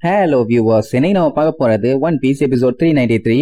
Hello viewers, இன்னைக்கு நம்ம பார்க்க போறது ஒன் பீஸ் எபிசோட் 393.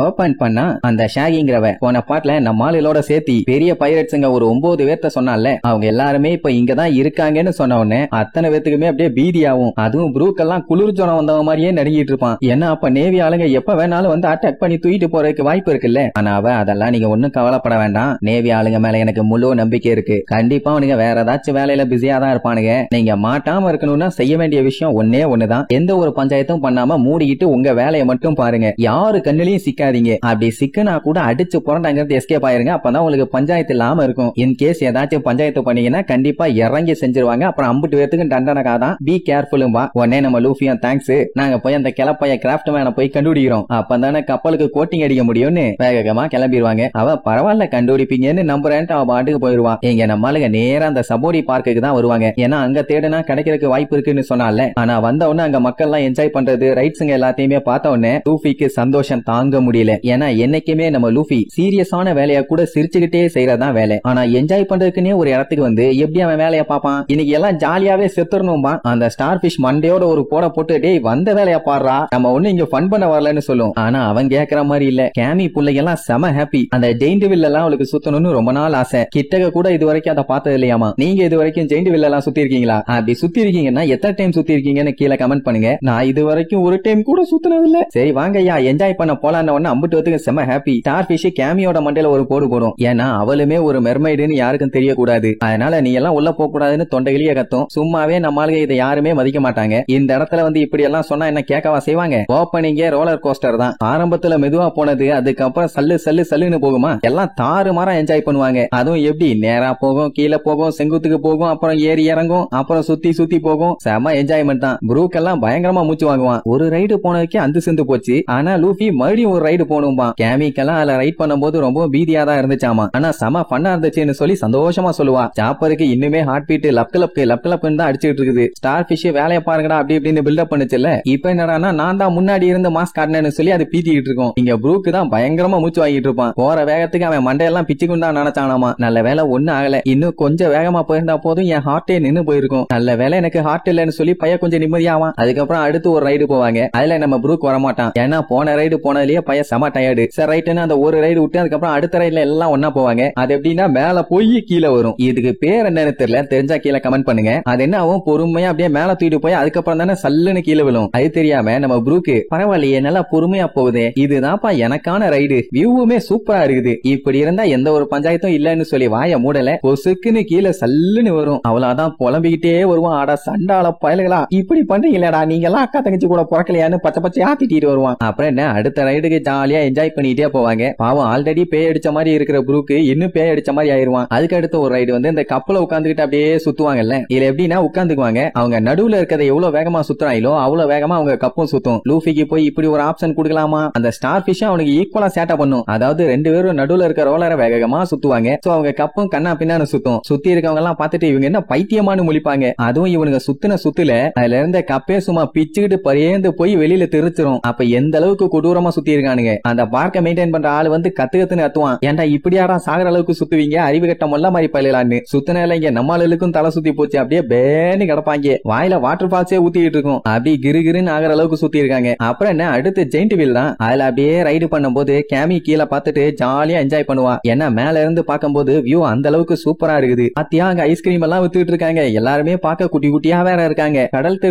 ஓபன் பண்ணா அந்த ஷாகிங்கிறவ போன பாட்டுல நம்ம ஆளுகளோட சேர்த்தி பெரிய பைரட்ஸுங்க ஒரு 9 பேர்த்த சொன்னால அவங்க எல்லாருமே இப்ப இங்கதான் இருக்காங்கன்னு சொன்ன உடனே அத்தனை பேத்துக்குமே அப்படியே பீதியாகும். அதுவும் ப்ரூக்கெல்லாம் குளிர் ஜோனம் வந்தவங்க மாதிரியே நடுங்கிட்டு இருப்பான். ஏன்னா அப்ப நேவி ஆளுங்க எப்ப வேணாலும் வந்து அட்டாக் பண்ணி தூக்கிட்டு போறதுக்கு வாய்ப்பு இருக்குல்ல. ஆனா அவ அதெல்லாம் நீங்க ஒண்ணும் கவலைப்பட வேண்டாம், நேவி ஆளுங்க மேல எனக்கு முழு நம்பிக்கை இருக்கு. கண்டிப்பா அவனுங்க வேற ஏதாச்சும் வேலையில பிஸியா தான் இருப்பானுங்க. நீங்க மாட்டாம இருக்கணும்னா செய்ய வேண்டிய விஷயம் ஒன்னே ஒண்ணுதான், எந்த ஒரு பஞ்சாயத்தும் பண்ணாம மூடிக்கிட்டு உங்க வேலையை மட்டும் பாருங்க. யாரு கண்ணிலையும் சிக்காதீங்க. அப்படி சிக்கனா கூட அடிச்சு புரண்டாங்கிறது எஸ்கேப் ஆயிருங்க. அப்பதான் உங்களுக்கு பஞ்சாயத்து இல்லாம இருக்கும். இன் கேஸ் ஏதாச்சும் பஞ்சாயத்து பண்ணீங்கன்னா கண்டிப்பா இறங்கி செஞ்சிருவாங்க. அப்புறம் 50 பேருக்கு தண்டனைக்காதான். பி கேர்ஃபுல்லும் வா. உடனே நம்ம லூஃபியா தேங்க்ஸ், நாங்க போய் அந்த கிளப்பைய கிராஃப்ட் மேன போய் கண்டுபிடிக்கிறோம், அப்பதானே கப்பலுக்கு கோட்டிங் அடிக்க முடியும்னு வேகமா கிளம்பிடுவாங்க. அவ பரவாயில்ல கண்டுபிடிப்பீங்கன்னு நம்புறேன்ட்டு அவ பாட்டுக்கு போயிருவான். எங்க நம்மளுங்க நேரா அந்த சபோடி பார்க்குக்கு தான் வருவாங்க. ஏன்னா அங்க தேடுனா கிடைக்கிறதுக்கு வாய்ப்பு இருக்குன்னு சொன்னால. ஆனா வந்த உடனே அங்க மக்கள் எல்லாம் என்ஜாய் பண்றது ரைட்ஸுங்க எல்லாத்தையுமே பார்த்த உடனே லூஃபிக்கு சந்தோஷம் தாங்க முடியல. ஏன்னா என்னைக்குமே நம்ம லூஃபி சீரியஸான வேலையை கூட சிரிச்சுக்கிட்டே செய்யறதான் வேலை. ஆனா என்ஜாய் பண்றதுக்குன்னே ஒரு இடத்துக்கு வந்து எப்படி அவன் வேலையை பார்ப்பான்? இன்னைக்கு எல்லாம் ஜாலியாவே செத்துறணும்பா. அந்த ஸ்டார் பிஷ் மண்டையோட ஒரு போட போட்டு டேய் வந்த வேலையை பாடுறா, நம்ம ஒண்ணு இங்க ஃபன் பண்ண வரலன்னு சொல்லும். ஆனா அவன் கேட்கற மாதிரி இல்ல. கேமி பிள்ளைங்க எல்லாம் செம ஹாப்பி. அந்த ஜெயிண்ட் வில் எல்லாம் அவளுக்கு சுத்தணும்னு ரொம்ப நாள் ஆசை. கிட்டக கூட இது வரைக்கும் அதை பார்த்தது இல்லையாமா. நீங்க இது வரைக்கும் ஜெயிண்ட் வில் எல்லாம் சுத்தி இருக்கீங்களா? அப்படி சுத்தி இருக்கீங்கன்னா எத்தனை டைம் சுத்தி இருக்கீங்கன்னு கீழே கமெண்ட் பண்ணுங்க. நான் இது வரைக்கும் ஒரு டைம் கூட சுத்தினதில்லை. சரி வாங்க ஐயா என்ஜாய் பண்ண போலான்னு ஒன்னு அம்புட்டு செம ஹாப்பி. ஸ்டார் பிஷ் கேமியோட மண்டையில ஒரு போடு போடும். ஏன்னா அவளுமே ஒரு மெர்மைடுன்னு யாருக்கும் தெரியக்கூடாது. அதனால நீ எல்லாம் உள்ள போக கூடாதுன்னு தொண்டைகளியே கத்தும். சும்மாவே நம்மளுக்கு இதை யாருமே மதிக்க மாட்டாங்க. இந்த இடத்துல வந்து இப்படி எல்லாம் சொன்னா என்ன கேட்கவா செய்வாங்க? ஓப்பனிங்கே ரோலர் கோஸ்டர் தான். ஆரம்பத்துல மெதுவா போனது, அதுக்கப்புறம் சல்லு சல்லு சல்லுன்னு போகுமா. எல்லாம் தாறு மாறா என்ஜாய் பண்ணுவாங்க. அதுவும் எப்படி நேரா போகும், கீழே போகும், செங்குத்துக்கு போகும், அப்புறம் ஏறி இறங்கும், அப்புறம் சுத்தி சுத்தி போகும். செம என்ஜாய்மெண்ட் தான். ப்ரூக் எல்லாம் பயங்கரமா மூச்சு வாங்குவான். ஒரு ரைடு போனதுக்கே அந்த செந்து போச்சு. ஆனா லூஃபி மறுபடியும் ஒரு ரைடு போகணும்பா. கேமிக்கெல்லாம் அதுல ரைட் பண்ணும்போது ரொம்ப பீதியா தான் இருந்துச்சாமா. ஆனா செம ஃபன்னா இருந்துச்சுன்னு சொல்லி சந்தோஷமா சொல்லுவா. சாப்பருக்கு இன்னுமே ஹார்ட் பீட் லப்ட் லப்னு தான் அடிச்சுட்டு இருக்குது. ஸ்டார் பிஷ் வேலையை பாருங்கடா அப்படி இப்படின்னு பில்டப் பண்ணுச்சுல்ல. இப்ப என்னடானா நான் தான் முன்னாடி இருந்து மாஸ்க் காட்டினேன்னு சொல்லி அது பீத்திக்கிட்டு இருக்கும். இங்க ப்ரூக் தான் பயங்கரமா மூச்சு வாங்கிட்டு இருப்பான். போற வேகத்துக்கு அவன் மண்டையெல்லாம் பிச்சுக்குன்னு தான் நினைச்சானாமா. நல்ல வேலை ஒண்ணு ஆகல. இன்னும் கொஞ்சம் வேகமா போயிருந்தா போதும் என் ஹார்ட்டே நின்னு போயிருக்கும். நல்ல வேலை எனக்கு ஹார்ட் இல்லன்னு சொல்லி பைய கொஞ்சம் நிம்மதியாவான். அதுக்கப்புறம் அடுத்து ஒரு ரைடு போவாங்க. அதுல நம்ம ப்ரூக் வரமாட்டான். ஏன்னா போன ரைடு போனதுலயே பைய செம டயர்டு. சரி ரைட்டுன்னு அந்த ஒரு ரைடு விட்டு அதுக்கப்புறம் அடுத்த ரைட்ல எல்லாம் ஒன்னா போவாங்க. அது எப்படின்னா மேல போய் கீழே வரும். இதுக்கு பேர் என்னன்னு தெரியல, தெரிஞ்சா கீழே கமெண்ட் பண்ணுங்க. அது என்ன ஆகும், பொறுமையா அப்படியே மேல தூக்கிட்டு போய் அதுக்கப்புறம் தானே சல்லுன்னு கீழே விழும். அது தெரியாம நம்ம ப்ரூக்கு பரவாயில்லையே நல்லா பொறுமையா போகுது, இதுதான்ப்பா எனக்கான ரைடு, வியூவுமே சூப்பரா இருக்குது, இப்படி இருந்தா எந்த ஒரு பஞ்சாயத்தும் இல்லன்னு சொல்லி வாய மூடல பொசுக்குன்னு கீழே சல்லுன்னு வரும். அவ்வளவுதான் புலம்பிக்கிட்டே வருவான். ஆடா சண்டால பயலுகளா இப்படி பண்றீங்களா, நீங்க எல்லாம் அக்கா தங்கச்சி கூட பிறக்கலையான்னு பச்சை பச்சை ஆத்திட்டு வருவான். அப்புறம் என்ன அடுத்த ரைடுக்கு ஜாலியா என்ஜாய் பண்ணிட்டே போவாங்க. பாவம் ஆல்ரெடி பேய் அடிச்ச மாதிரி இருக்கிற ப்ரூக்கு இன்னும் பேய் அடிச்ச மாதிரி ஆயிருவான். அதுக்கு அடுத்த ஒரு ரைடு வந்து இந்த கப்பல உட்காந்துக்கிட்டு அப்படியே சுத்துவாங்கல்ல. இதுல எப்படின்னா உட்காந்துக்குவாங்க, அவங்க நடுவுல இருக்கிறத எவ்வளவு வேகமா சுத்துறாங்களோ அவ்வளவு வேகமா அவங்க கப்பும் சுத்தும். லூஃபிக்கு போய் இப்படி ஒரு ஆப்ஷன் கொடுக்கலாமா, அந்த ஸ்டார் பிஷ் அவனுக்கு ஈக்குவலா சேட்டை பண்ணும். அதாவது ரெண்டு பேரும் நடுவுல இருக்க ரோலரை வேகமா சுத்துவாங்க. சோ அவங்க கப்பும் கண்ணா பின்னான்னு சுத்தும். சுத்தி இருக்கவங்க எல்லாம் பார்த்துட்டு இவங்க என்ன பைத்தியமானு முழிப்பாங்க. அதுவும் இவனுங்க சுத்தின சுத்துல அதுல இருந்த கப்பே சும்மா பிச்சுக்கிட்டு பரியேந்து போய் வெளியில தெரிச்சிரும். அப்ப எந்த அளவுக்கு கொடூரமா சுத்தி இருக்கானுங்க. அந்த பார்க்க மெயின்டைன் பண்ற ஆளு வந்து கத்துக்கத்துன்னு அத்துவான். ஏன்டா இப்படியாடா சாகர அளவுக்கு சுத்துவீங்க, அறிவு கட்ட மொல்ல மாதிரி பயிலான்னு. சுத்தினால இங்க நம்மளுக்கும் தலை சுத்தி போச்சு. அப்படியே பேன்னு கிடப்பாங்க. வாயில வாட்டர் ஃபால்ஸே ஊத்திட்டு இருக்கும். அப்படி கிருகிருன்னு ஆகிற அளவுக்கு சுத்தி இருக்காங்க. அப்புறம் என்ன அடுத்து ஜெயிண்ட் வில் தான். அதுல அப்படியே ரைடு பண்ணும்போது கேமி கீழே பார்த்துட்டு ஜாலியா என்ஜாய் பண்ணுவான். ஏன்னா மேல இருந்து பார்க்கும்போது வியூ அந்த அளவுக்கு சூப்பரா இருக்குது. அத்தியா அங்க ஐஸ்கிரீம் எல்லாம் வித்துட்டு இருக்காங்க. எல்லாருமே பார்க்க குட்டி குட்டியா வேற இருக்காங்க. கடல்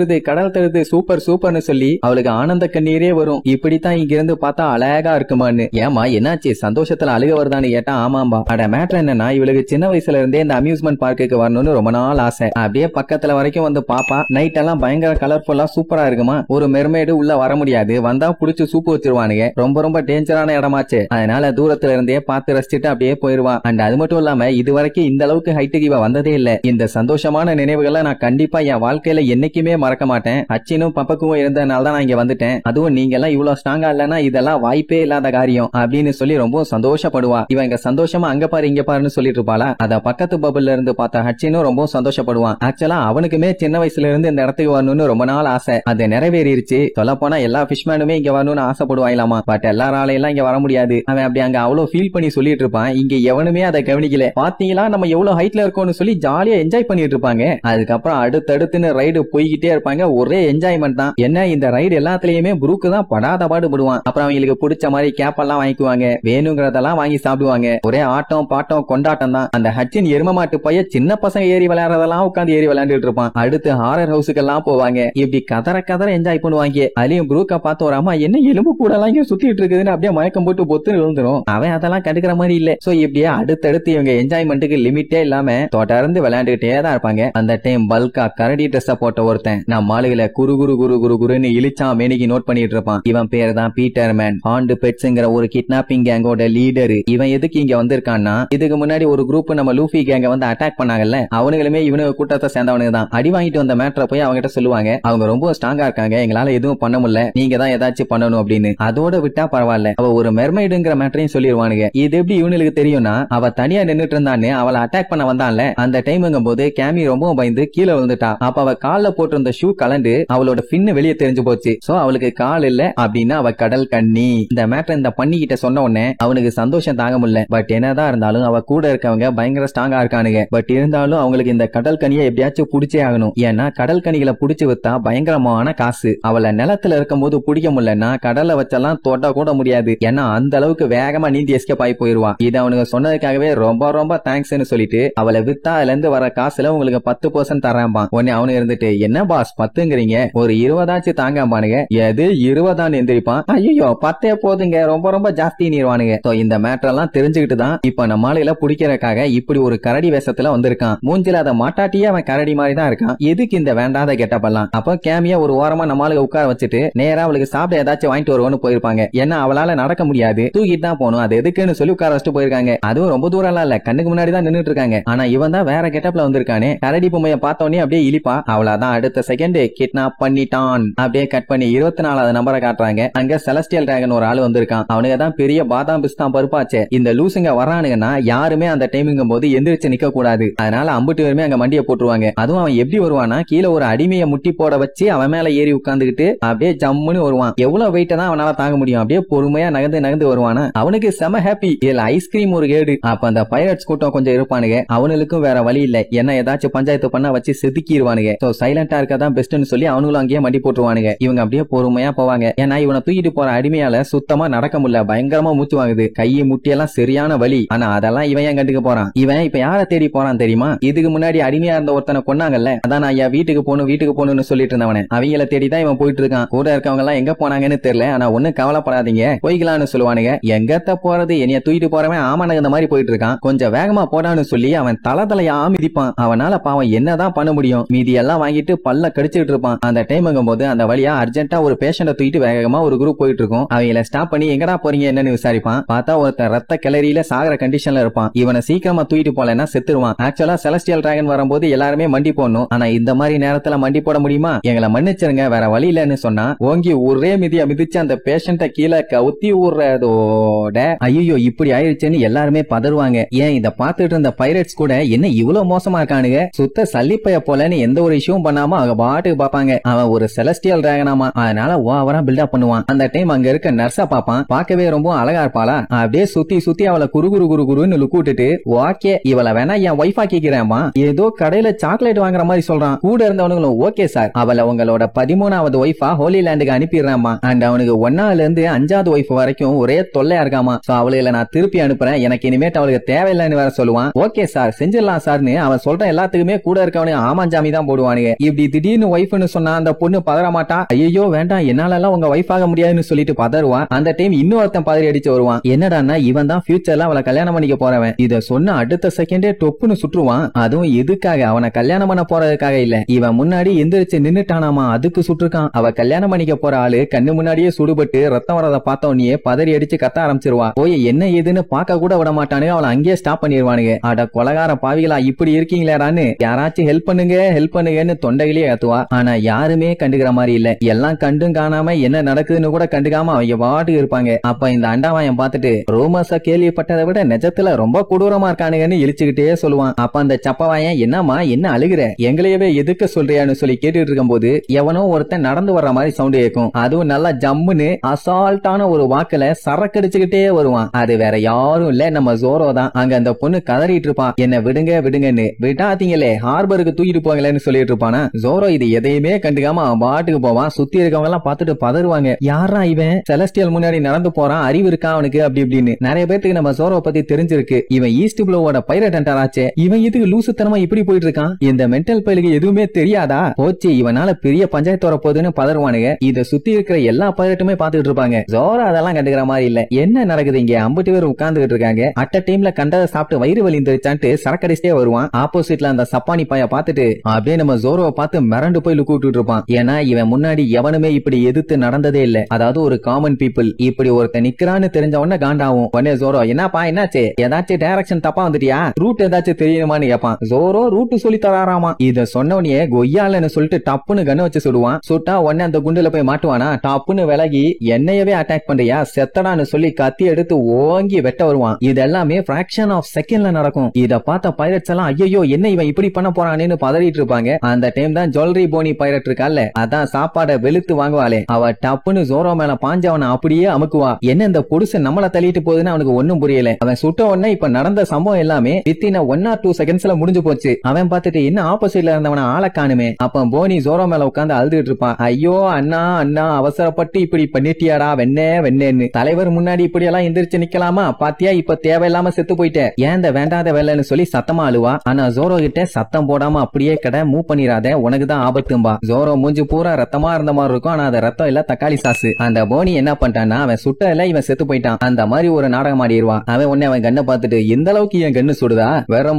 தெரிது சூப்பர் சூப்பர்னு சொல்லி அவளுக்கு ஆனந்த கண்ணீரே வரும். இப்படித்தான் இங்க இருந்து பார்த்தா அழகா இருக்குமான்னு. ஏமா என்னாச்சு சந்தோஷத்துல அழுக வருதான்னு கேட்டா ஆமாம்பா. அட மேட்டர் என்னன்னா இவளுக்கு சின்ன வயசுல இருந்தே இந்த அம்யூஸ்மெண்ட் பார்க்குக்கு வரணும்னு ரொம்ப நாள் ஆசை. அப்படியே பக்கத்துல வரைக்கும் வந்து பாப்பா. நைட் எல்லாம் பயங்கர கலர்ஃபுல்லா சூப்பரா இருக்குமா. ஒரு மெர்மைடு உள்ள வர முடியாது, வந்தா புடிச்சு சூப்பு வச்சிருவானுங்க. ரொம்ப ரொம்ப டேஞ்சரான இடமாச்சு. அதனால தூரத்துல இருந்தே பார்த்து ரசிச்சுட்டு அப்படியே போயிருவான். அண்ட் அது மட்டும் இல்லாம இது வரைக்கும் இந்த அளவுக்கு ஹைட்டுக்கு இவ வந்ததே இல்ல. இந்த சந்தோஷமான நினைவுகளை நான் கண்டிப்பா என் வாழ்க்கையில என்னைக்குமே மறக்க மாட்டேன். அச்சினும் பப்பக்கும் இருந்தனால தான் நான் இங்க வந்துட்டேன். அதுவும் நீங்க எல்லாம் இவ்வளவு ஸ்ட்ராங்கா இல்லன்னா இதெல்லாம் அதெல்லாம் வாய்ப்பே இல்லாத காரியம் அப்படின்னு சொல்லி ரொம்ப சந்தோஷப்படுவா. இவன் இங்க சந்தோஷமா அங்க பாரு இங்க பாருன்னு சொல்லிட்டு இருப்பாளா. அத பக்கத்து பபுல்ல இருந்து பார்த்த ஹட்சினும் ரொம்ப சந்தோஷப்படுவான். ஆக்சுவலா அவனுக்குமே சின்ன வயசுல இருந்து இந்த இடத்துக்கு வரணும்னு ரொம்ப நாள் ஆசை. அது நிறைவேறிடுச்சு. சொல்ல போனா எல்லா பிஷ்மேனுமே இங்க வரணும்னு ஆசைப்படுவாங்களாமா. பட் எல்லாரால எல்லாம் இங்க வர முடியாது. அவன் அப்படி அங்க அவ்வளவு ஃபீல் பண்ணி சொல்லிட்டு இருப்பான். இங்க எவனுமே அதை கவனிக்கல. பாத்தீங்களா நம்ம எவ்வளவு ஹைட்ல இருக்கோம்னு சொல்லி ஜாலியா என்ஜாய் பண்ணிட்டு இருப்பாங்க. அதுக்கப்புறம் அடுத்தடுத்துன்னு ரைடு போய்கிட்டே இருப்பாங்க. ஒரே என்ஜாய்மெண்ட் தான். என்ன இந்த ரைடு எல்லாத்துலயுமே புரூக்கு தான் படாத பாடுபடுவான். அப்புறம் அவங்களுக்கு பிடிச்ச மாதிரி கேப் எல்லாம் வாங்கிக்குவாங்க. வேணுங்கிறதெல்லாம் வாங்கி சாப்பிடுவாங்க. ஒரே ஆட்டம் பாட்டம் கொண்டாட்டம் தான். அந்த ஹட்சின் எரும மாட்டு பைய சின்ன பசங்க ஏறி விளையாடுறதெல்லாம் உட்காந்து ஏறி விளையாண்டுட்டு இருப்பான். அடுத்து ஹாரர் ஹவுஸுக்கு எல்லாம் போவாங்க. இப்படி கதற என்ஜாய் பண்ணுவாங்க. அதையும் புரூக்க பார்த்து ஒரு அம்மா என்ன எலும்பு கூட எல்லாம் இங்க சுத்திட்டு இருக்குதுன்னு அப்படியே மயக்கம் போட்டு பொத்து விழுந்துரும். அவன் அதெல்லாம் கண்டுக்கிற மாதிரி இல்ல. சோ இப்படியே அடுத்தடுத்து இவங்க என்ஜாய்மெண்ட்டுக்கு லிமிட்டே இல்லாம தொடர்ந்து விளையாண்டுகிட்டே தான் இருப்பாங்க. அந்த டைம் பல்கா கரடி ட்ரெஸ் போட்ட ஒருத்தன் நம்ம ஆளுகளை குரு குரு குரு குரு குருன்னு இழிச்சா மேனிக்கு நோட் பண்ணிட்டு இருப்பான். இவன் பேர் தான் பீட்டர் மேன். ஹாண்ட் பெட்ஸ்ங்கிற ஒரு கிட்னாப்பிங் கேங்கோட லீடர். இவன் எதுக்கு இங்க வந்திருக்கான்னா, இதுக்கு முன்னாடி ஒரு குரூப் நம்ம லூஃபி கேங்க வந்து அட்டாக் பண்ணாங்கல்ல, அவனுங்களுமே இவனுக்கு கூட்டத்தை சேர்ந்தவனுக்கு தான். அடி வாங்கிட்டு வந்த மேட்டரை போய் அவங்க கிட்ட சொல்லுவாங்க. அவங்க ரொம்ப ஸ்ட்ராங்கா இருக்காங்க, எங்களால எதுவும் பண்ண முடியல, நீங்க தான் ஏதாச்சும் பண்ணணும் அப்படின்னு. அதோட விட்டா பரவாயில்ல, அவ ஒரு மெர்மைடுங்கிற மேட்டரையும் சொல்லிடுவானுங்க. இது எப்படி இவனுக்கு தெரியும்னா, அவ தனியா நின்னுட்டு இருந்தான்னு அவளை அட்டாக் பண்ண வந்தான்ல, அந்த டைம்ங்கும் போது கேமி ரொம்ப பயந்து கீழே விழுந்துட்டா. அப்ப அவ கால்ல போட்டிருந்த ஷூ கலண்டு அவளோட பின்னு வெளியே தெரிஞ்சு போச்சு. சோ அவளுக்கு கால் இல்ல அப்படின்னா அவ கடல் கண்ணி. இந்த மேட்டர் இந்த பண்ணிக்கிட்ட சொன்ன உடனே அவனுக்கு சந்தோஷம் தாங்க முடியல. பட் என்னதான் இருந்தாலும் அவ கூட இருக்கவங்க பயங்கர ஸ்ட்ராங்கா இருக்கானுங்க. பட் இருந்தாலும் அவங்களுக்கு இந்த கடல் கனியை எப்படியாச்சும் புடிச்சே ஆகணும். ஏன்னா கடல் கனிகளை புடிச்சு வித்தா பயங்கரமான காசு. அவளை நிலத்துல இருக்கும் போது பிடிக்க முடியலன்னா கடலை வச்செல்லாம் தொட்ட கூட முடியாது. ஏன்னா அந்த அளவுக்கு வேகமா நீந்தி எஸ்கேப் ஆகி போயிருவா. இது அவனுக்கு சொன்னதுக்காகவே ரொம்ப ரொம்ப தேங்க்ஸ்னு சொல்லிட்டு அவளை வித்தா அதுல இருந்து வர காசுல உங்களுக்கு 10% தராம்பான். உடனே அவனு இருந்துட்டு என்ன பாஸ் 10ங்கிறீங்க, ஒரு 20 தாங்காம்பானுங்க. எது 20 எந்திரிப்பான். ஐயோ 10 போதுங்க, ரொம்ப ரொம்ப ஜாஸ்தி நீர்வானுங்க. இந்த மேட்டர் எல்லாம் தெரிஞ்சுக்கிட்டு தான் இப்ப நம்ம ஆளுகளை பிடிக்கிறதுக்காக இப்படி ஒரு கரடி வேஷத்துல வந்திருக்கான். மூஞ்சில அதை மாட்டாட்டியே அவன் கரடி மாதிரி தான் இருக்கான். எதுக்கு இந்த வேண்டாத கெட்டப் எல்லாம்? அப்ப கேமியா ஒரு ஓரமா நம்ம ஆளுக உட்கார வச்சுட்டு நேரா அவளுக்கு சாப்பிட ஏதாச்சும் வாங்கிட்டு வருவோம்னு போயிருப்பாங்க. ஏன்னா அவளால நடக்க முடியாது, தூக்கிட்டு தான் போகணும். அது எதுக்குன்னு சொல்லி உட்கார வச்சுட்டு போயிருக்காங்க. அதுவும் ரொம்ப தூரம் எல்லாம் இல்ல, கண்ணுக்கு முன்னாடி தான் நின்னுட்டு இருக்காங்க. ஆனா இவன் தான் வேற கெட்டப்ல வந்திருக்கானே. கரடி பொம்மைய பார்த்தோன்னே அப்படியே இழிப்பா. அவளாதான் அடுத்த செகண்ட் கிட்னாப் பண்ணிட்டான். அப்படியே கட் பண்ணி 24வது நம்பரை காட்டுறாங்க. அங்க செலஸ்டியல் டிராகன் ஒரு ஆள் வந்திருக்கான். அவனுக்கு தான் பெரிய பாதாம் பிஸ்தான் பருப்பாச்சே. இந்த லூசுங்க வரானுங்கன்னா யாருமே அந்த டைமிங்கும் போது எந்திரிச்சு நிக்க கூடாது. அதனால அம்புட்டு பேருமே அங்க மண்டியை போட்டுருவாங்க. அதுவும் அவன் எப்படி வருவானா, கீழே ஒரு அடிமையை முட்டி போட வச்சு அவன் மேல ஏறி உட்கார்ந்துகிட்டு அப்படியே ஜம்முன்னு வருவான். எவ்வளவு வெயிட்ட தான் அவனால தாங்க முடியும். அப்படியே பொறுமையா நகர்ந்து வருவானா. அவனுக்கு செம ஹாப்பி. இதுல ஐஸ்கிரீம் ஒரு கேடு. அப்ப அந்த பைரட்ஸ் கூட்டம் கொஞ்சம் இருப்பானுங்க. அவனுக்கும் வேற வழி இல்ல, என்ன ஏதாச்சும் பஞ்சாயத்து பண்ண வச்சு செதுக்கிடுவானுங்க. சோ சைலண்டா இருக்கதான் பெஸ்ட்னு சொல்லி அவனுங்களும் அங்கேயே மண்டி போட்டுருவானுங்க. இவங்க அப்படியே பொறுமையா போவாங்க. ஏன்னா இவனை தூக்கிட்டு போற அடிமையால சுத்தமா நடக்க முடியல, பயங்கரமா மூச்சு வாங்குது, கையை முட்டியெல்லாம் சரியான வலி. ஆனா அதெல்லாம் இவன் ஏன் கண்டுக்க போறான்? இவன் இப்ப யார தேடி போறான் தெரியுமா? இதுக்கு முன்னாடி அடிமையா இருந்த ஒருத்தனை கொன்னாங்கல்ல, அதான் ஐயா வீட்டுக்கு போகணும்னு சொல்லிட்டு இருந்தவன, அவங்கள தேடிதான் இவன் போயிட்டு இருக்கான். கூட இருக்கவங்க எல்லாம் எங்க போனாங்கன்னு தெரியல. ஆனா ஒண்ணு கவலைப்படாதீங்க, போய்க்கலாம்னு சொல்லுவானுங்க. எங்கத்த போறது, என்னைய தூக்கிட்டு போறவன் ஆமானங்க இந்த மாதிரி போயிட்டு இருக்கான், கொஞ்சம் வேகமா போடான்னு சொல்லி அவன் தலையா மிதிப்பான். அவனால பாவம் என்னதான் பண்ண முடியும், மீதி எல்லாம் வாங்கிட்டு பல்ல கடிச்சிட்டு இருப்பான். அந்த டைம்ங்கும் போது அந்த வழியா அர்ஜென்ட்டா ஒரு பேஷண்ட தூக்கிட்டு வேகமா ஒரு குரூப் போயிட்டு இருக்கும். அவங்கள ஸ்டாப் பண்ணி எங்கடா போறீங்க என்னன்னு விசாரிப்பான். பார்த்தா ஒருத்தன் ரத்த கிளறியில சாகர கண்டிஷன்ல இருப்பான். இவனை சீக்கிரமா தூக்கிட்டு போலன்னா செத்துருவான். ஆக்சுவலா செலஸ்டியல் டிராகன் வரும்போது எல்லாருமே மண்டி போடணும். ஆனா இந்த மாதிரி நேரத்துல மண்டி போட முடியுமா? எங்களை மன்னிச்சிருங்க, வேற வழி இல்லன்னு சொன்னா ஓங்கி ஒரே மிதியா மிதிச்சு அந்த பேஷண்ட கீழே கவுத்தி ஊர்றதோட ஐயோ இப்படி ஆயிடுச்சுன்னு எல்லாருமே பதறுவாங்க. ஏன் இத பாத்துட்டு இருந்த பைரட்ஸ் கூட என்ன இவ்வளவு மோசமா இருக்கானுங்க, சுத்த சல்லிப்பைய போலன்னு எந்த ஒரு இஷ்யூவும் பண்ணாம அவங்க பாட்டுக்கு பாப்பாங்க. அவன் ஒரு செலஸ்டியல் டிராகனாமா, அதனால ஓவரா பில்டப் பண்ணுவான். அந்த டைம் அங்க இருக்க நர்ஸா பாப்பான். பார்க்கவே ரொம்ப அழகா இருப்பாளா. அப்படியே சுத்தி அவளை குறுன்னு லுக் விட்டுட்டு ஓகே இவளை வேணா என் ஒய்ஃபா கேக்குறேமா, ஏதோ கடையில சாக்லேட் வாங்குற மாதிரி சொல்றான். கூட இருந்தவனுங்களும் ஓகே சார், அவளை உங்களோட 13வது ஒய்ஃபா ஹோலி லேண்டுக்கு அனுப்பிடுறாமா. அண்ட் அவனுக்கு 1ல இருந்து 5வது ஒய்ஃப் வரைக்கும் ஒரே தொல்லையா இருக்காமா. சோ அவளை நான் திருப்பி அனுப்புறேன், எனக்கு இனிமேட்டு அவளுக்கு தேவையில்லைன்னு வேற சொல்லுவான். ஓகே சார் செஞ்சிடலாம் சார்னு அவன் சொல்ற எல்லாத்துக்குமே கூட இருக்கவனு ஆமாஞ்சாமி தான் போடுவானுங்க. இப்படி திடீர்னு ஒய்ஃப்னு சொன்னா அந்த பொண்ணு பதற மாட்டா. ஐயோ வேண்டாம் என்னால எல்லாம் உங்க ஒய்ஃப் ஆக முடியாதுன்னு சொல்லிட்டு பதறுவான். அந்த டைம் இன்னொருத்தன் பதறி அடிச்சு வருவான். என்னடான்னா இவன் தான் ஃபியூச்சர்ல அவளை கல்யாணம் பண்ணிக்க போறவன். இத சொன்ன அடுத்த செகண்டே டொப்புன்னு சுற்றுவான். அதுவும் எதுக்காக? அவனை கல்யாணம் பண்ண போறதுக்காக இல்ல, இவன் முன்னாடி எந்திரிச்சு நின்னுட்டானாமா, அதுக்கு சுற்றுக்கான். அவ கல்யாணம் பண்ணிக்க போற ஆளு கண்ணு முன்னாடியே சுடுபட்டு ரத்தம் வரத பார்த்த உடனே பதறி அடிச்சு கத்த ஆரம்பிச்சிருவா. போய் என்ன ஏதுன்னு பாக்க கூட விட மாட்டானுங்க, அவளை அங்கேயே ஸ்டாப் பண்ணிடுவானுங்க. அட கொலகார பாவிகளா இப்படி இருக்கீங்களேடான்னு யாராச்சும் ஹெல்ப் பண்ணுங்கன்னு தொண்டையிலேயே ஏத்துவா. ஆனா யாருமே கண்டுக்கிற மாதிரி இல்ல. எல்லாம் கண்டும் காணாம என்ன நடக்குதுன்னு கூட கண்டுக்காம அவங்க அவங்க பாட்டு இருப்பாங்க. அப்ப இந்த அண்டாவாயம் பார்த்துட்டு ரூமர்ஸ கேள்விப்பட்டதை விட நிஜத்துல ரொம்ப கொடூரமா இருக்கானுங்கன்னு இழிச்சுக்கிட்டே சொல்லுவான். அப்ப அந்த சப்பவாயன் என்னமா என்ன அழுகுற, எங்களையவே எதுக்க சொல்றியான்னு சொல்லி கேட்டுட்டு இருக்கும் போது எவனோ ஒருத்தன் நடந்து வர்ற மாதிரி சவுண்ட் கேட்கும். அதுவும் நல்லா ஜம்முன்னு அசால்ட்டான ஒரு வாக்குல சரக்கடிச்சுக்கிட்டே வருவான். அது வேற யாரும் இல்ல, நம்ம ஜோரோ தான். அங்க அந்த பொண்ணு கதறிட்டு இருப்பான், என்ன விடுங்க விடுங்கன்னு. விடாதீங்களே, ஹார்பருக்கு தூக்கிட்டு போங்களேன்னு சொல்லிட்டு இருப்பானா. ஜோரோ இது எதையுமே கண்டுக்காம அவன் பாட்டுக்கு போவான். சுத்தி இருக்கவங்க எல்லாம் பார்த்துட்டு பதறுவாங்க, யாரா இவன் செலஸ்டியல் முன்னாடி நடந்து போறான், அறிவு இருக்கா அவனுக்கு அப்படி இப்படின்னு. நிறைய பேருக்கு நம்ம ஜோரோ பத்தி தெரிஞ்சிருக்கு. இவன் ஈஸ்ட் ப்ளூவோட பைரட் ஹண்டர் ஆச்சே, இவன் இதுக்கு லூசுத்தனமா இப்படி போயிட்டு இருக்கான், இந்த மென்டல் பைலுக்கு எதுவுமே தெரியாதா போச்சு, இவனால பெரிய பஞ்சாயத்து வர போகுதுன்னு பதறுவானுங்க. இத சுத்தி இருக்கிற எல்லா பைரட்டுமே பாத்துட்டு இருப்பாங்க. ஜோரோ அதெல்லாம் கண்டுக்கிற மாதிரி இல்ல. என்ன நடக்குது இங்க, 50 பேர் உட்கார்ந்துட்டு இருக்காங்க. அட்ட டைம்ல கண்டதை சாப்பிட்டு வயிறு வலி இருந்துச்சான்ட்டு சரக்கடிச்சிட்டே வருவான். ஆப்போசிட்ல அந்த சப்பானி பாய பாத்துட்டு அப்படியே நம்ம ஜோரோவை பார்த்து மிரண்டு போய் லுக்கு விட்டுட்டு இருப்பான். ஏன்னா இவன் முன்னாடி எவனுமே இப்படி எதிர்த்து நடந்ததே இல்ல. அதாவது ஒரு காமன் பீப்புள் இப்படி ஒருத்தன் நிக்கிறான்னு தெரிஞ்ச உடனே காண்டாவும். உடனே ஜோரோ என்னப்பா என்னாச்சு, ஏதாச்சும் டைரக்ஷன் தப்பா வந்துட்டியா, ரூட் ஏதாச்சும் தெரியுமான்னு கேட்பான். ஜோரோ ரூட் சொல்லி தராராமா. இத சொன்ன உடனே கொய்யாலன்னு சொல்லிட்டு டப்புன்னு கண்ணு வச்சு சுடுவான். சுட்டா உடனே அந்த குண்டுல போய் மாட்டுவானா. டப்புன்னு விலகி என்னையவே அட்டாக் பண்றியா செத்தடான்னு சொல்லி கத்தி எடுத்து ஓங்கி வெட்ட வருவான். இது எல்லாமே பிராக்ஷன் ஆஃப் செகண்ட்ல நடக்கும். இத பார்த்த பைரட்ஸ் எல்லாம் ஐயோ என்ன இவன் இப்படி பண்ண போறானேன்னு பதறிட்டு இருப்பாங்க. அந்த டைம் தான் ஜுவல்லரி போனி பைரட் இருக்கால, அதான் சாப்பாட வெளுத்து வாங்குவாளே, அவ டப்புன்னு ஜோரோ மேல பாஞ்சவன அப்படியே அமுக்குவா. என்ன இந்த பொடுசு நம்மள தள்ளிட்டு போகுதுன்னு அவனுக்கு ஒண்ணும் புரியல. அவன் சுட்ட உடனே இப்ப நடந்த சம்பவம் எல்லாமே வித்தின் 1 or 2 செகண்ட்ஸ்ல முடிஞ்சு போச்சு. அவன் பார்த்துட்டு என்ன ஆப்போசிட்ல இருந்தவன ஆளை காணுமே. அப்ப போனி ஜோரோ மேல உட்கார்ந்து அழுதுட்டு இருப்பான். ஐயோ அண்ணா அண்ணா அவசரப்பட்டு இப்படி பண்ணிட்டியாடா வெண்ணே வெண்ணேன்னு. தலைவர் முன்னாடி இப்படி எல்லாம் எந்திரிச்சு நிக்கலாமா, பாத்தியா இப்ப தேவையில்லாம செத்து போயிட்ட, ஏன் இந்த வேண்டாத வேலைன்னு சொல்லி சத்தமா அழுவா. ஆனா ஜோரோ கிட்ட சத்தம் போடாம அப்படியே கடை மூவ் பண்ணிராத, உனக்குதான் ஆபத்தும்பா. ஜோரோ மூஞ்சி பூரா ரத்தமா இருந்த மாதிரி இருக்கும். ஆனா அது ரத்தம் இல்ல, தக்காளி சாசு. அந்த போனி என்ன பண்ணிட்டான்னா அவன் சுட்ட இல்ல இவன் செத்து போயிட்டான், அந்த மாதிரி ஒரு நாடகம் ஆடிடுவான். அவன் உடனே அவன் கண்ணை பார்த்துட்டு இந்த அளவுக்கு என் கண்ணு சுடுதா, வேற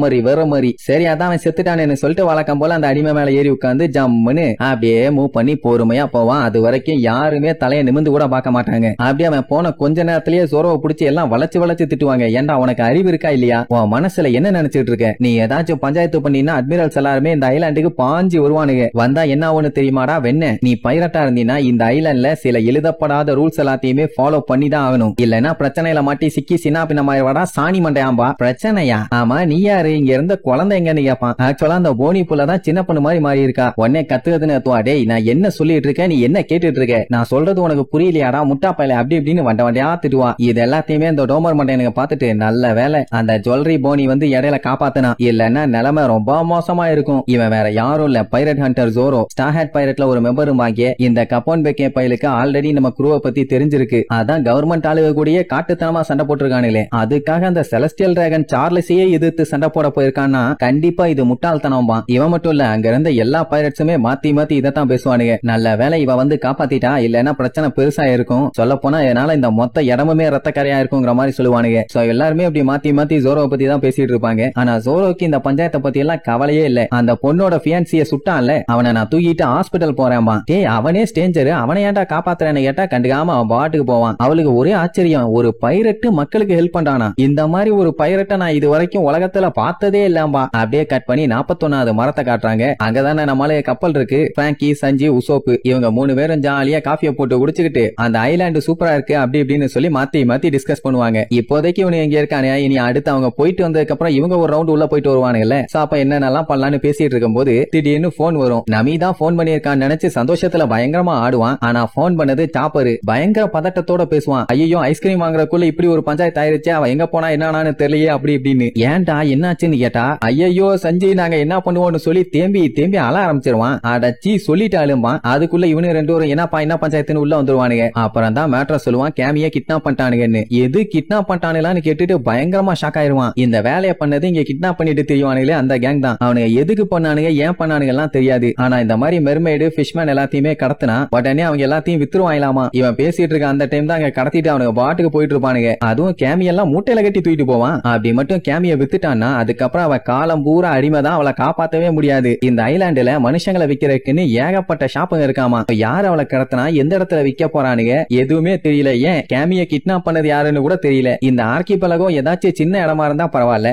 மாதிரி சரி அதான் அவன் செத்துட்டான்னு சொல்லிட்டு வழக்கம் போல அந்த அடிமை மேல ஏறி உட்கார்ந்து ஜம்முன்னு அப்படியே மூவ் பண்ணி பொறுமையா போவான். அது வரைக்கும் யாருமே தலையை நிமிந்து கூட பார்க்க மாட்டாங்க. அப்படியே அவன் போன கொஞ்ச நேரத்திலேயே ஜோரோவை பிடிச்சி எல்லாம் வளைச்சு திட்டுவாங்க. ஏன்டா உனக்கு அறிவு இருக்கா இல்லையா, உன் மனசுல என்ன நினைச்சிட்டு இருக்க, நீ ஏதாச்சும் பஞ்சாயத்து பண்ணினா அட்மிரல்ஸ் எல்லாருமே இந்த ஐலாண்டுக்கு பாஞ்சு வருவானுங்க, வந்தா என்ன ஆகும்னு தெரியுமாடா வெண்ண, நீ பைரட்டா இருந்தீனா இந்த ஐலாண்ட்ல சில எழுதப்படாத ரூல்ஸ் எல்லாத்தையுமே ஃபாலோ பண்ணி தான் ஆகணும், இல்லன்னா பிரச்சனையில மாட்டி சிக்கி சின்ன பின்னமாயிரவாடா சாணி மண்டையாம்பா. பிரச்சனையா, ஆமா நீ யாரு, இங்க இருந்த குழந்தை எங்கன்னு கேட்பான். ஆக்சுவலா அந்த போனி புள்ளதான் சின்ன பொண்ணு மாதிரி மாறி இருக்கா. உடனே கத்துறதுன்னு டேய் நான் என்ன சொல்லிட்டு இருக்கேன், நீ என்ன கேட்டுட்டு இருக்க, நான் சொல்றது உனக்கு புரியலையாடா முட்டா பையல அப்படி இப்படின்னு வண்டையா திட்டுவா. இது எல்லாத்தையுமே இந்த டோமர் மண்டையனுக்கு பார்த்துட்டு நல்ல வேலை அந்த ஜுவல்லரி போனி வந்து இடையில காப்பாத்தினா, இல்லன்னா நிலைமை ரொம்ப மோசமா இருக்கும். இவன் வேற யாரும் இல்ல, பைரட் ஹண்டர் ஜோரோ. ஸ்டார்ஹெட் பைரட்ல ஒரு மெம்பரும் ஆகிய இந்த கப்போன் பெக்கே பையலுக்கு ஆல்ரெடி நம்ம குரூவை பத்தி தெரிஞ்சிருக்கு. அதான் கவர்மெண்ட் ஆளுக கூடயே காட்டுத்தனமா சண்டை போட்டிருக்கானுங்களே, அதுக்காக அந்த செலஸ்டியல் டிராகன் சார்லஸையே எதிர்த்து சண்டை போட போயிருக்கான்னா கண்டிப்பா இது முட்டாள்தனம்பா. இவன் மட்டும் இல்ல, அங்க இருந்த எல்லா பைரட்ஸுமே மாத்தி இதைத்தான் பேசுவானுங்க. நல்ல வேலை இவ வந்து காப்பாத்திட்டா, இல்லன்னா பிரச்சனை பெருசா இருக்கும். சொல்ல போனா இதனால இந்த மொத்த இடமுமே ரத்த கரையா இருக்குங்கிற மாதிரி சொல்லுவானுங்க. சோ எல்லாருமே அப்படி மாத்தி ஜோரோவை பத்தி தான் பேசிட்டு இருப்பாங்க. ஆனா ஜோரோக்கு இந்த பஞ்சாயத்தை பத்தி எல்லாம் கவலையே இல்ல. அந்த பொண்ணோட ஃபியான்சிய சுட்டான்ல, அவனை நான் தூக்கிட்டு ஹாஸ்பிட்டல் போறேன்பா. டேய் அவனே ஸ்டேஞ்சர், அவனை ஏன்டா காப்பாத்துறேன்னு கேட்டா கண்டுக்காம அவன் பாட்டுக்கு போவான். அவளுக்கு ஒரே ஆச்சரியம், ஒரு பைரட்டு மக்களுக்கு ஹெல்ப் பண்றானா, இந்த மாதிரி ஒரு பைரட்டை நான் இது வரைக்கும் உலகத்துல பார்த்ததே இல்லாம்பா. அப்படியே கட் பண்ணி 41வது மரத்தை காட்டுறாங்க. அங்கதானே நம்மளே கப்பல் இருக்கு. பிராங்கி, சஞ்சி, உசோப்பு இவங்க 3 பேரும் ஜாலியா காஃபியை போட்டு குடிச்சுக்கிட்டு அந்த ஐலாண்டு சூப்பரா இருக்கு அப்படி இப்படின்னு சொல்லி மாத்தி டிஸ்கஸ் பண்ணுவாங்க. இப்போதைக்கு இவனு எங்க இருக்கானே, இனி அடுத்து அவங்க போயிட்டு வந்ததுக்கு அப்புறம் இவங்க ஒரு ரவுண்ட் உள்ள போயிட்டு வருவானுங்கல்ல. சோ அப்ப என்னென்னலாம் பண்ணலாம்னு பேசிட்டு இருக்கும் போது திடீர்னு போன் வரும். நமி தான் போன் பண்ணிருக்கான்னு நினைச்சு சந்தோஷத்துல பயங்கரமா ஆடுவான். ஆனா போன் பண்ணது சாப்பரு. பயங்கர பதட்டத்தோட பேசுவான். ஐயோ ஐஸ்கிரீம் வாங்குறதுக்குள்ள இப்படி ஒரு பஞ்சாயத்து ஆயிருச்சு, அவன் எங்க போனா என்னன்னு தெரியலையே அப்படி இப்படின்னு. ஏன்டா என்னாச்சுன்னு கேட்டா, ஐயோ சஞ்சய் நாங்க என்ன பண்ணுவோம்னு சொல்லி தேம்பி அழ ஆரம்பிச்சிருவான். அடச்சி சொல்லிட்டாலும்பா. அதுக்குள்ள இவனு 2 பேரும் என்னப்பா என்ன பஞ்சாயத்துன்னு உள்ள வந்துருவானுங்க. அப்புறம் தான் மேட்டரை சொல்லுவான், கேமிய கிட்னாப் பண்ணிட்டானுங்கன்னு. எது கிட்னாப் பண்ணிட்டானுங்களான்னு கேட்டுட்டு பயங்கரமா ஷாக் ஆயிருவான். இந்த வேலையை பண்ணது இங்க கிட்னாப் பண்ணிட்டு தெரியுவானுங்களே அந்த கேங் தான். அவனுங்க எதுக்கு பண்ணானுங்க ஏன் பண்ணானுங்க எல்லாம் தெரியாது. ஆனா இந்த மாதிரி மெர்மைடு ஃபிஷ்மேன் எல்லாத்தையுமே கடத்தினா உடனே அவங்க எல்லாத்தையும் வித்துருவாங்களாமா. இவன் பேசிட்டு இருக்க அந்த டைம் தான் அங்க கடத்திட்டு அவனுக்கு பாட்டுக்கு போயிட்டு இருப்பானுங்க. அதுவும் கேமியெல்லாம் மூட்டையில கட்டி தூக்கிட்டு போவான். அப்படி மட்டும் கேமிய வித்துட்டான்னா அதுக்கப்புறம் அவ காலம் பூரா அடிமை தான், அவளை காப்பாத்தவே முடியாது. இந்த ஐலாண்டுல மனுஷங்களை விக்கிறதுக்குன்னு ஏகப்பட்ட ஷாப்புங்க இருக்காமா. யார் அவளை கடத்தினா எந்த இடத்துல விற்க போறானுங்க எதுவுமே தெரியல. ஏன் கேமிய கிட்னாப் பண்ணது யாருன்னு கூட தெரியல. இந்த ஆர்கிபெலகம் ஏதாச்சும் சின்ன இடமா இருந்தா பரவாயில்ல,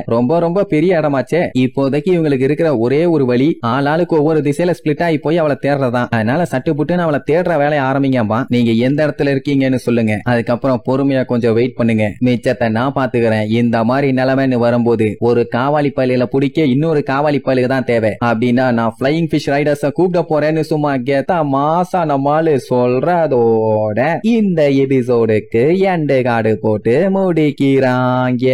ரொம்ப பெரிய இடமாச்சே. இப்போதைக்கு இவங்களுக்கு இருக்கிற ஒரே ஒரு வழி ஆளாளுக்கு ஒவ்வொரு திசையில ஸ்பிளிட் ஆகி போய் அவளை தேடுறதான். அதனால சட்டு புட்டுன்னு அவளை தேடுற வேலையை ஆரம்பிங்கப்பா. நீங்க எந்த இடத்துல மேல இருக்கீங்கன்னு சொல்லுங்க. அதுக்கப்புறம் பொறுமையா கொஞ்சம் வெயிட் பண்ணுங்க, மிச்சத்தை நான் பாத்துக்கிறேன். இந்த மாதிரி நிலைமைன்னு வரும்போது ஒரு காவாலி பள்ளியில பிடிக்க இன்னொரு காவாலி பள்ளிக்கு தான் தேவை அப்படின்னா நான் ஃபிளையிங் ஃபிஷ் ரைடர்ஸ கூப்பிட போறேன்னு சும்மா கேட்டா மாசா நம்மாலு சொல்றதோட இந்த எபிசோடுக்கு எண்டு கார்டு போட்டு முடிக்கிறாங்க.